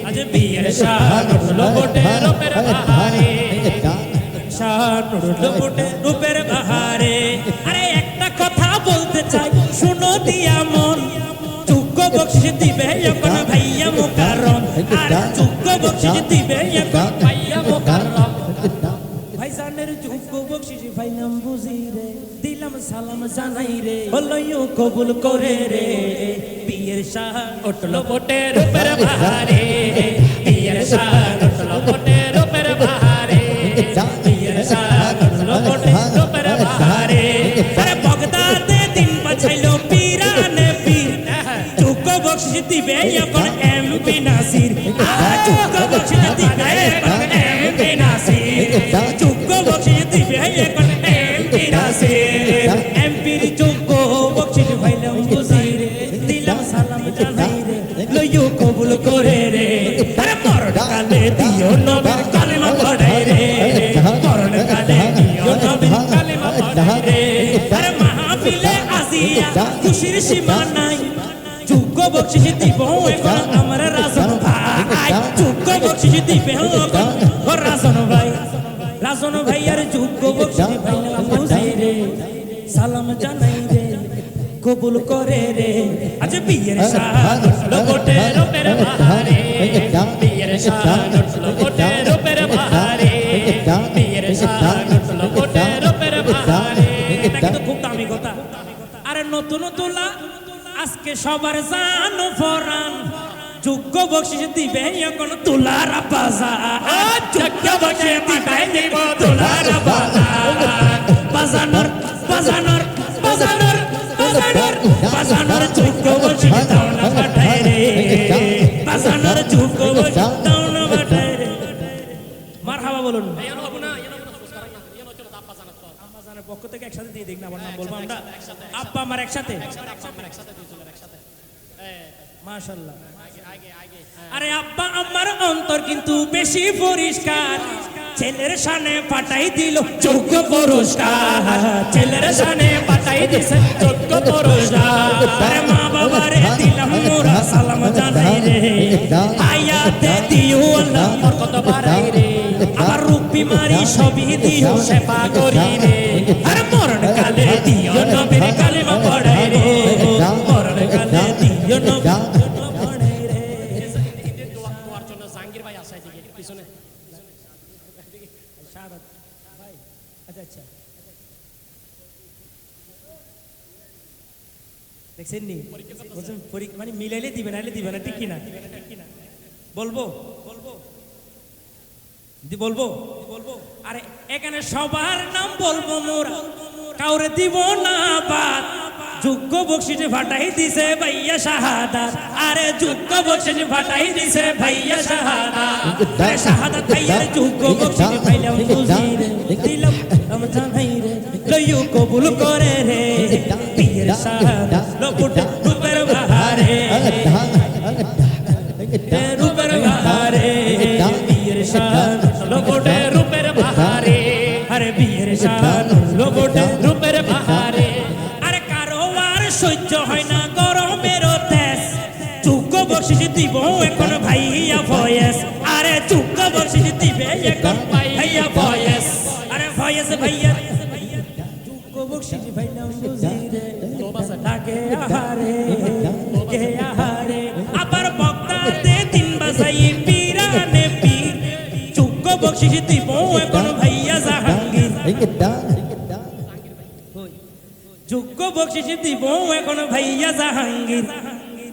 আজ বিয়ের শান উঠলো বটে রূপের বাহারে, রূপের বাহারে। আরে একটা কথা বলতে চাই শুনো দিয়া মন, যোগ্য বকশিশ দিবে এখন ভাইয়া মুকাররম। আর যোগ্য বকশিশ দিবে এখন ভাইয়া মুকাররম। ভাইজানের যোগ্য বকশিশ পাইলাম বুঝি রে, দিলাম সালাম জানাই রে, বলইও কবুল করে রে। বিয়ের শান উঠলো বটে রূপের বাহারে, বিয়ের শান উঠলো বটে রূপের বাহারে, বিয়ের শান উঠলো বটে রূপের বাহারে। আরে বগদাদে দিন বাছাইলো পীরানে পীর, যোগ্য বকশিশ দিবে এখন এমপি নাসির। যোগ্য বকশিশ দিবে এখন এমপি নাসির, যোগ্য বকশিশ দিবে এখন এমপি নাসির। এমপির যোগ্য বকশিশ পাইলাম বুঝি রে, দিলাম সালাম জানাই রে, লইও কবুল করে রে। আরে মরণ কালে দিও নবীর কালেমা পড়াই রে, মরণ কালে দিও নবীর কালেমা পড়াই রে। আরে মাহফিলে আসিয়া খুশির সীমা নাই, যোগ্য বকশিশ দিব এখন আমার রাজন ভাই, যোগ্য বকশিশ দিবে এখন রাজন ভাই। রাজন ভাই আর যোগ্য বকশিশ পাইলাম বুঝি রে, সালাম জানাই রে, কবুল করে রে। আজ বিয়ের শান উঠলো বটে রূপের বাহারে, বিয়ের শান উঠলো বটে রূপের বাহারে, বিয়ের শান উঠলো বটে রূপের বাহারে। এটা কিন্তু খুব দামি কথা। আরে নতুন তোলা আজকে সবার জান ফরান, যোগ্য বকশিশ দিবে এখন তুলার বাজার, যোগ্য বকশিশ দিবে দিব তুলার বাজার। বাজানোর বাজানোর বাজানোর বাজানোর বাজানোর যোগ্য বকশিশ দাও না পাঠায় রে, বাজানোর যোগ্য বকশিশ দাও না পাঠায় রে। মারহাবা বলুন। আব্বাজানের পক্ষ থেকে একসাথে দিয়ে দেখ না, আমার নাম বলবো আমরা, আব্বা আমার একসাথে, মাশাআল্লাহ। আরে আব্বা আমার অন্তর কিন্তু বেশি পরিষ্কার, ছেলের সানে পাঠাই দিল যোগ্য পুরস্কার, ছেলের সানে পাঠাই দিছে যোগ্য পুরস্কার। আরে মা বাবারে দিলাম মোরা সালাম জানাই রে, আয়াতে দিও আল্লাহ বরকত বাড়াই রে, আমার রূপ বিমারি সবই দিও সেবা করি রে। আরে মরণ কালে দিও নবীর কালেমা পড়াই রে, মরণ কালে দিও নবীর পড়াই রে। দোয়ার জন্য জাহাঙ্গীর ভাই আসে দিকে পিছনে শাহাদাত ভাই। আচ্ছা আচ্ছা দেখছেন নি মানে মিলাইলে দিবে নাইলে দিবে না, ঠিক কিনা? বলবো বলবো বলবো বলবো। আরে এখানে সবার নাম বলবো মোরা, কাউরে দিব না বাদ যোগ্য বকশিস ফাটাই দিছে ভাইয়া শাহাদাত আরে যোগ্য বকশিস ফাটাই দিছে ভাইয়া শাহাদাত আরে শাহাদাত ভাইয়ার যোগ্য বকশিস পাইলাম বুঝিরে দিলাম রমজান ভাইরে লইও কবুল করে রে পীর শাহাদাত লপুটে রূপের বাহারে রূপের বাহারে পীর শাহাদাত লপুটে রূপের বাহারে আরে পীর শাহাদাত লপুটে রূপের বাহারে সহ্য হয় না গরমের তেজ যোগ্য বকশিস দিব এখন ভাইয়া ভয়েস আরে যোগ্য বকশিস দিবে এখন ভাইয়া ভয়েস আরে ভয়েস ভাইয়া যোগ্য বকশিস ভাইলাম বুঝিরে তাকে আহারে কে আহারে আবার বক্তাতে তিন বাসাই পীরানে পীর যোগ্য বকশিস দিব এখন ভাইয়া জাহাঙ্গীর যোগ্য বকশিস দিব এখন ভাইয়া জাহাঙ্গীর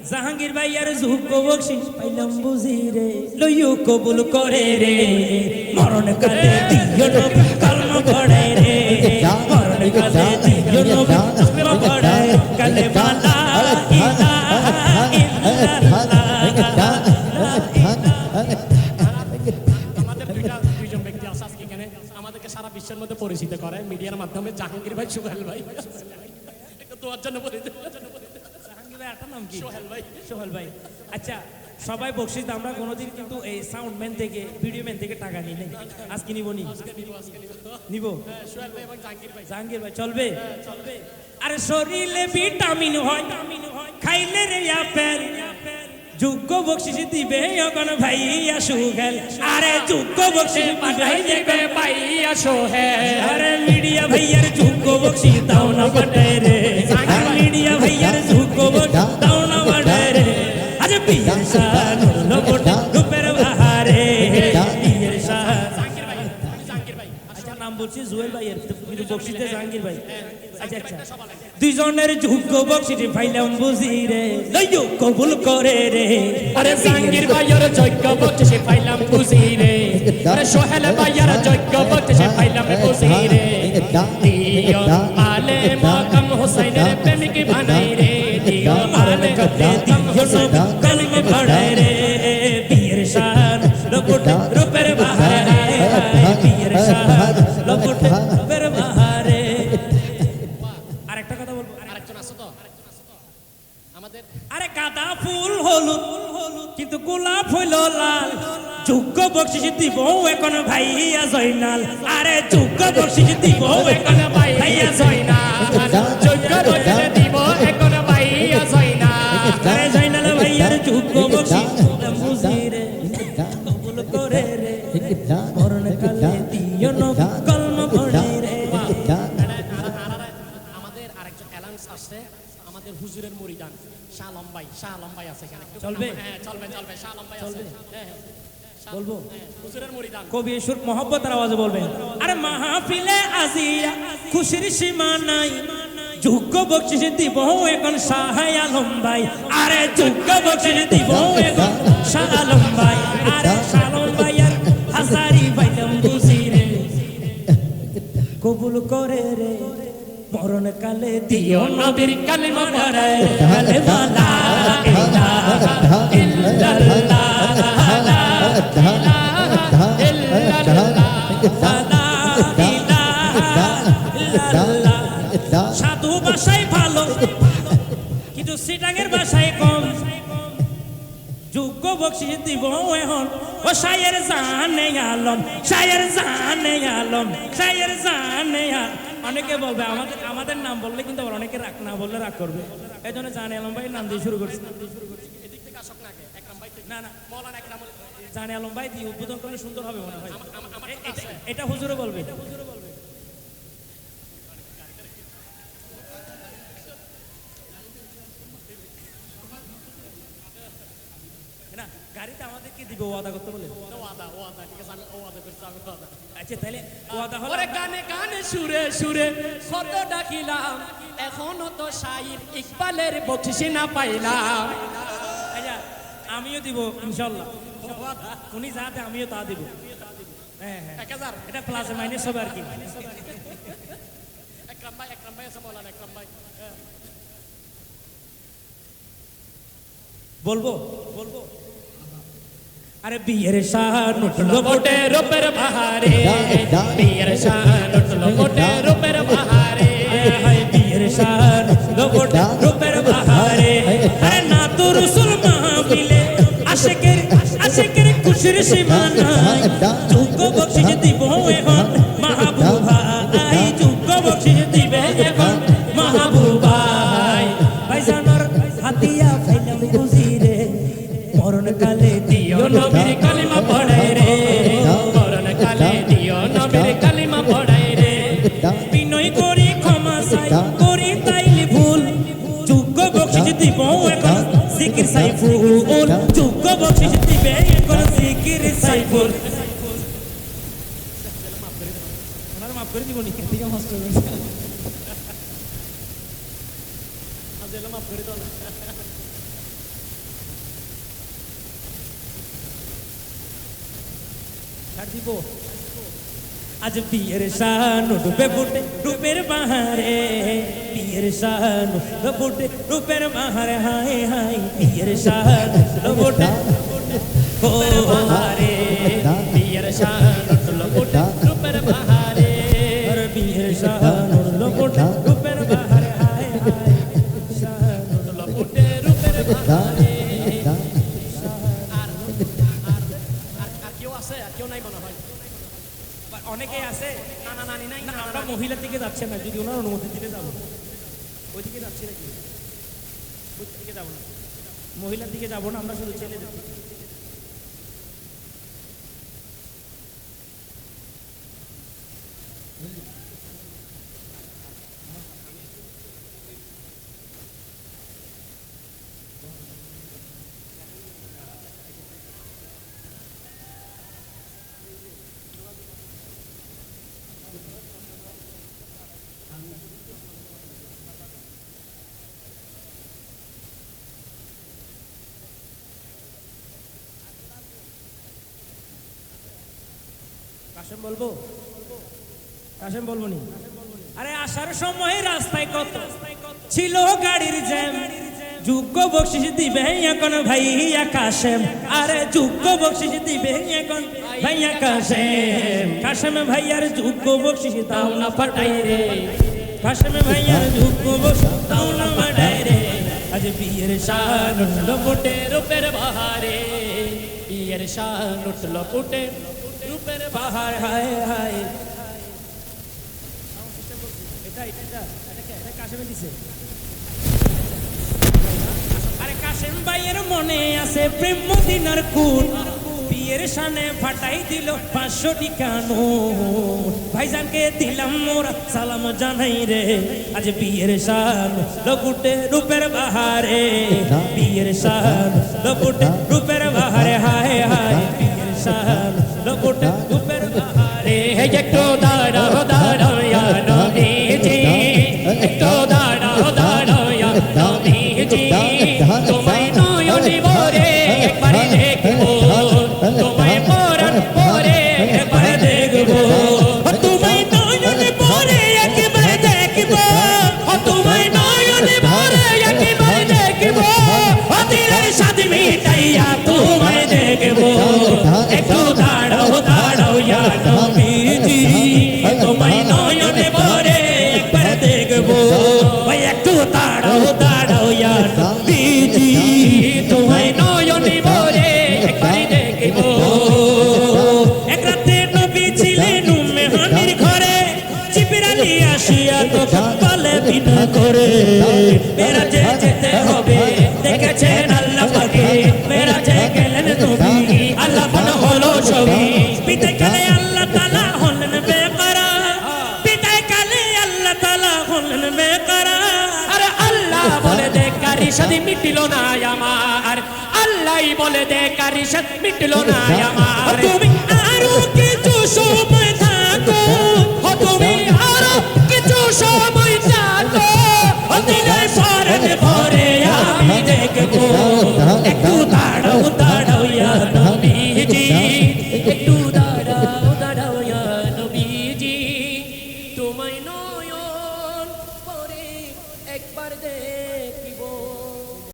জাহাঙ্গীর ভাইয়ার যোগ্য বকশিস পাইলাম বুঝিরে লইও কবুল করে রে মরণ কালে দিও নবী কলমা পড়ে রে মরণ কালে দিও নবী কলমা পড়ে কালে বালা ইলাহা ইল্লাল্লাহ দুইজন ব্যক্তি আছে আজকে এখানে আমাদেরকে সারা বিশ্বের মধ্যে পরিচিত করে মিডিয়ার মাধ্যমে জাহাঙ্গীর ভাই সোহেল ভাই একটু দোয়ার জন্য বলে জাহাঙ্গীর ভাই আপনার নাম কি সোহেল ভাই আচ্ছা সবাই বকশিস আমরা কোনোদিন কিন্তু এই সাউন্ড ম্যান থেকে ভিডিও ম্যান থেকে টাকা নিই আজকে নিব নিব সোহেল ভাই এবং জাহাঙ্গীর ভাই চলবে আরে শরীরে ভিটামিন হয় খাইলে রে আপেল যোগ্য বকশিস দিবে এখন ভাইয়া সোহেল আরে যোগ্য বকশিস দিবে ভাইয়া সোহেল আরে মিডিয়া ভাইয়ার যোগ্য বকশিস দাও না বাটায় রে মিডিয়া ভাইয়ার যোগ্য বকশিস দাও না বাটায় রে আরে পীর শাহ লপটা রূপের বাহারে পীর শাহ জাহাঙ্গীর ভাই আচ্ছা নাম বলছি জুয়েল ভাইয়ের কিন্তু বকশিসে জাহাঙ্গীর ভাই আচ্ছা দুইজনের যোগ্য বকশিস পাইলাম বুঝিরে লইও কবুল করে রে আরে জাহাঙ্গীর ভাইয়ের যোগ্য বকশিস পাইলাম বুঝিরে আরে সোহেল ভাইয়ের যোগ্য বকশিস পাইলাম বুঝিরে দিও আলে মাকাম হোসেনের প্রেমিক বানাই রে দিও আলে দিও নবী কলমে পড়াই রে পীর শাহ লপুট রূপের বাহারে পীর শাহ লপুট রূপের বাহারে আরে গাঁদা ফুল হলুদ কিন্তু গোলাপ হইল লাল যোগ্য বকশিস দিব এখন ভাইয়া জয়নাল আরে যোগ্য বকশিস দিব এখন ভাইয়া জয়নাল যোগ্য বকশিস দিব এখন ভাইয়া জয়নাল আরে জয়নাল ভাইয়ার যোগ্য বকশিস বুঝিরে কবুল করে রে মরণ কালে দিও নবী কলমা পড়ে রে আমাদের আরেকজন অ্যালাউন্স আসছে আমাদের হুজুরের মুরিদান শাহ লম্বাই আছে এখানে চলবে হ্যাঁ চলবে শাহ লম্বাই আছে হ্যাঁ বলবো হুজুরের মুরিদান কবি সুর মোহব্বতের আওয়াজে বলবেন আরে মাহফিলে আজিয়া খুশির সীমা নাই যোগ্য বকশিস দিব এখন শাহ আলম ভাই আরে যোগ্য বকশিস দিব এখন শাহ আলম ভাই আরে শাহ আলম ভাইয়ার হাজারি পাইলাম বুঝিরে কবুল করে রে মরণ কালে দিও নবীর কালিমা পড়ায় কালিমা লা ইলাহা ইল্লাল্লাহ লা ইলাহা ইল্লাল্লাহ সাধু ভাষায় ভালো কিন্তু সিটাঙের ভাষায় কম যোগ্য বকশিস দিব এখন ও শায়ের জানে আলম অনেকে বলবে আমাদের নাম বললে কিন্তু আবার অনেকে রাগ না বললে রাগ করবে এই জন্য জানে আলম ভাই নাম দিয়ে শুরু করছি না জানে আলম ভাই দিয়ে উদ্বোধন করলে সুন্দর হবে মনে হয় এটা হুজুরে বলবে না গাড়িতে আমাদেরকে দিবে ওয়াদা করতে বলে ওয়াদা ঠিক আছে আমি ওয়াদা করছি আমি ওয়াদা আচ্ছা তাহলে ওয়াদা হলো ওরে গানে গানে সুরে সুরে কত ডাকিলাম এখনো তো শাইর ইকবালের বকশিস না পাইলাম আচ্ছা আমিও দিব ইনশাআল্লাহ উনি যাতে আমিও তা দিব হ্যাঁ 1000 এটা প্লাস মাইনাস হবে আর কি একরাম ভাই আছে মৌলানা একরাম ভাই। বলবো বলবো আরে বিয়ের শান উঠলো মোটে রূপের বাহারে বিয়ের শান উঠলো মোটে রূপের বাহারে হায় বিয়ের শান উঠলো মোটে রূপের বাহারে আরে না তো রসুল মাহফিলে আশিকের খুশির সীমা নাই যোগ্য বকশিশ দিব এখন মাহবুবা আই যোগ্য বকশিশ দিবে এখন মাহবুবা ভাইজানর হাতিয়া ফাইলাম বুঝিরে মরণ কালে দিও নবীর কালিমা পড়াই রে মরণ কালে দিও নবীর কালিমা পড়াই রে বিনয় করি ক্ষমা চাই করি তাইলে ভুল যোগ্য বকশিশ দিব এখন জিকির সাইফুল যোগ্য বকশিশ দিবে এখন জিকির সাইফুল ওনারা মাফ করে দিব নি ঠিক আছে মাস্টার আজেলা মাফ করে দাও না। ছাড় দিব আজ বিয়ের শান ডুবে ফুটে রূপের বাহারে বিয়ের শান ফুটে রূপের বাহারে হায় হায় বিয়ের শান ফুটে রূপের বাহারে বিয়ের শান উঠলো ফুটে রূপের বাহারে বিয়ের শান ফুটে রূপের বাহারে হায় হায় শান উঠলো ফুটে রূপের বাহারে। আর কেউ আছে? আর কেউ নাই মনে হয়। অনেকেই আছে না না নানি নাই না না, আমরা না, মহিলার দিকে যাচ্ছে না যদি ওনার অনুমতি দিলে যাবো ওইদিকে যাচ্ছি নাকি ওই দিকে যাবো না মহিলার দিকে যাবো না আমরা শুধু ছেলেদের দিকে কাশেম বলবো কাশেম বলবো নি আরে আসার সময় রাস্তায় কত ছিল গাড়ির জ্যাম যোগ্য বকশিশ দিবে এখন ভাইয়া কাশেম আরে যোগ্য বকশিশ দিবে এখন ভাইয়া কাশেম কাশেম ভাইয়ার যোগ্য বকশিশ দাও না ফাটাই রে কাশেম ভাইয়ার যোগ্য বকশিশ দাও না ফাটাই রে আজ বিয়ের শান উঠলো ফুটে রূপের বাহারে বিয়ের শান উঠলো ফুটে রূপের বাহার হায় হায় এটা কাশেমে দিছে আরে কাশেম ভাইয়ের মনে আছে প্রেম মদিনার কুন বিয়ের শানে ফাটাই দিল 500 টাকা নোট ভাইজানকে দিলাম মোরা সালাম জানাই রে আজ বিয়ের শান লকুটে রূপের বাহারে বিয়ের শান লকুটে রূপের বাহারে হায় হায় বিয়ের শান লকুটে রূপের বাহারে একটু দাঁড়াও দাঁড়াও ইয়া নবীজি একটু দাঁড়াও দাঁড়াও ইয়া নবীজি তোমায় নয়নে ভরে একবার দেখবো তোমায় পরাণ ভরে একবার দেখবো তোমায় নয়নে ভরে একবার দেখবো তোমায় নয়নে ভরে একবার দেখবো অতিরের সাথে মিটাইয়া তোমায় দেখবো একটু দাঁড়াও দাঁড়াও ইয়া নবীজি তোমায় নয়নে ভরে একবার দেখবো ভাই একটু দাঁড়াও দাঁড়াও ইয়া নবীজি তোমায় নয়নে ভরে একবার দেখবো এক রাতে নবী ছিলেন মেহনির ঘরে জিবরাইল আসিয়া তখন বলে দিন করে মেরাজে যেতে হবে দেখেছেন আল্লাহ পাকে মেরাজে গেলেন নবী আল্লাহ পাক হলো ছবি পিতায় কালে আল্লাহ তাআলা হলেন বেকরার পিতায় কালে আল্লাহ তাআলা হলেন বেকরার আরে আল্লাহ বলে দে কারি সাথে মিটিল না আমার আল্লাহই বলে দে কারি সাথে মিটিল না আমার তুমি আরো কিছু সময়